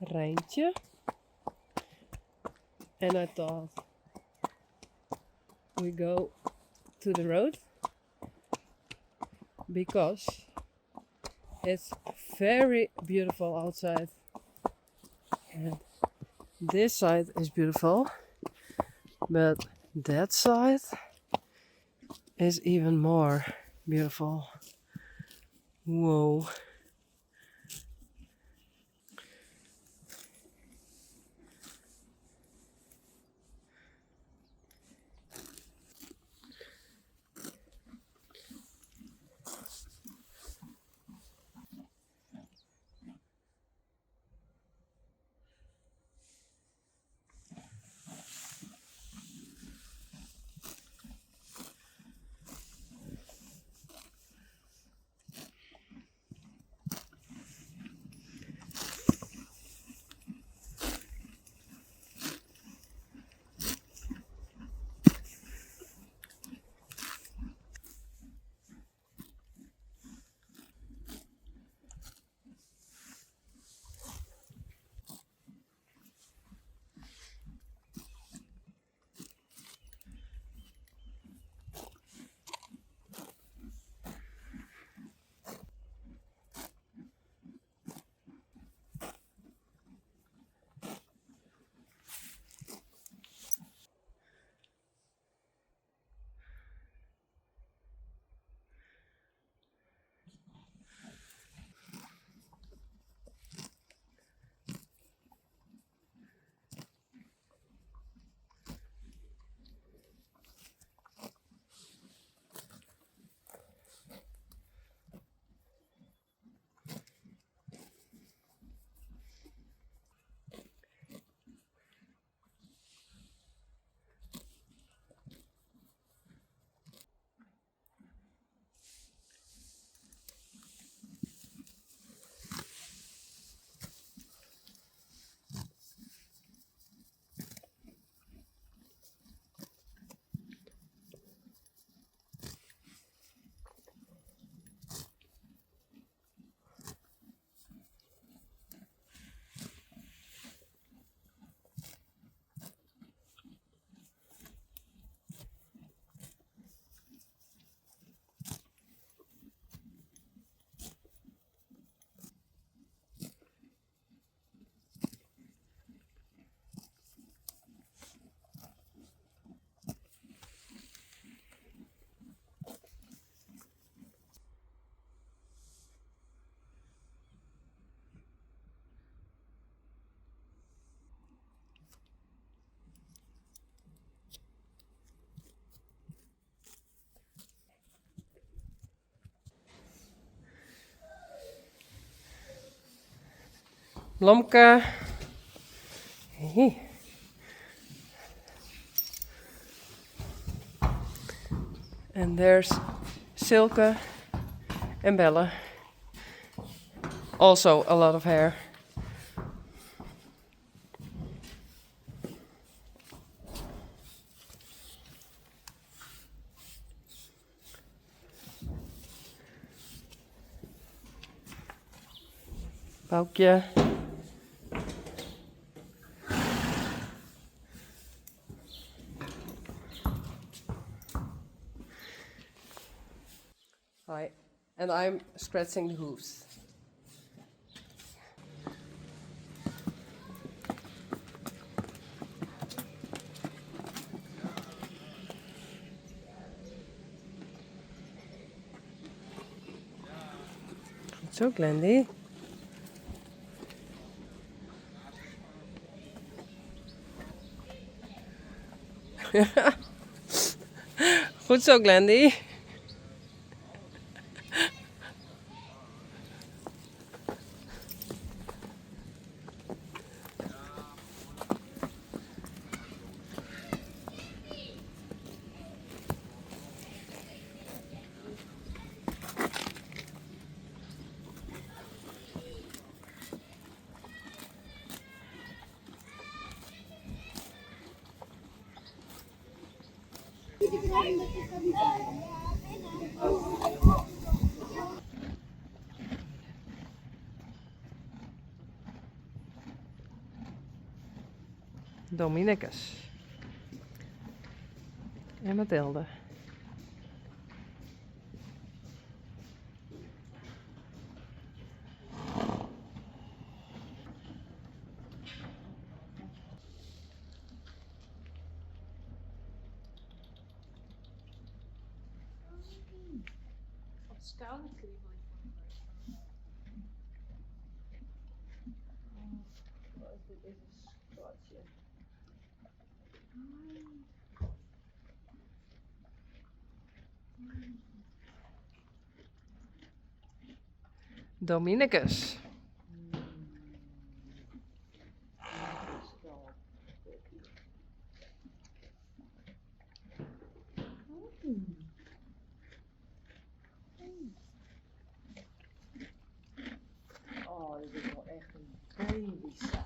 Rijntje. And I thought we go to the road because it's very beautiful outside. And this side is beautiful, but that side is even more beautiful. Whoa. Blomke. Hey. And there's Silke and Bella. Also a lot of hair. Boukje. Hi. And I'm scratching the hooves. Goed zo, Glendy. Goed zo, Glendy. Dominicus. En Mathilde. Wat skouwenkriebel dit is een scotje. Dominicus. Oh, dit is wel echt een babyzak.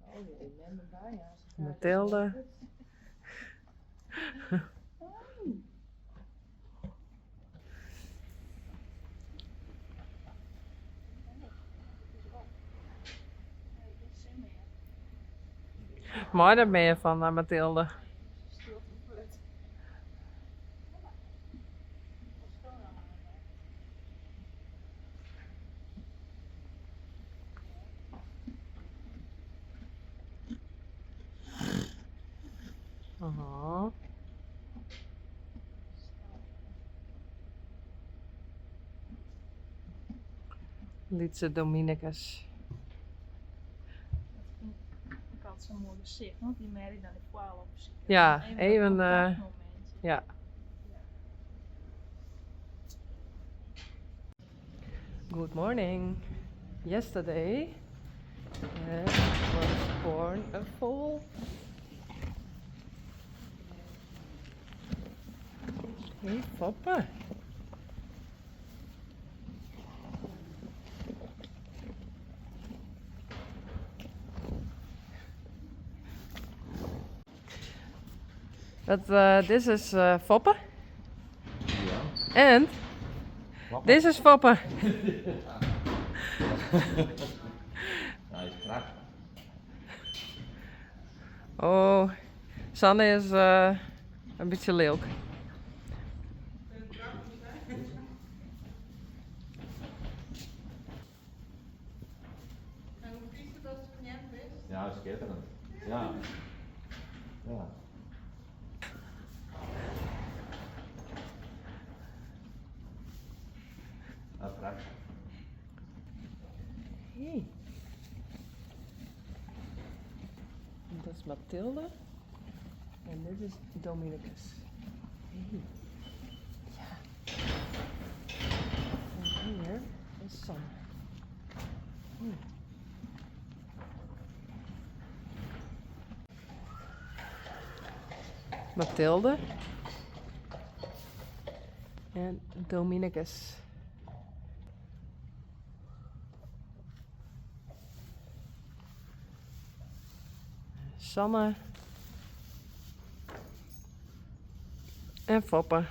Oh, je neemt hem bij, ja. Mathilde. Maar daar ben je van, Mathilde. Oh. Lietse Dominicus. Ik had zo'n mooi gezicht, want die merrie dan de kwaal op zich. Ja, dat even. contactmomentje. Ja. Good morning. Yesterday was born a foal. Hey, Papa. But this is Foppe. And this is Foppe. Hij is krak. Oh, Sanne is een beetje leuk. Ja, schitterend. Ja. Ja. Dat is krak. Hey. Dat is Mathilde. En dit is Dominicus. Hey. Ja. En hier is Sanne. Mathilde. En Dominicus. Sanne. En Foppe.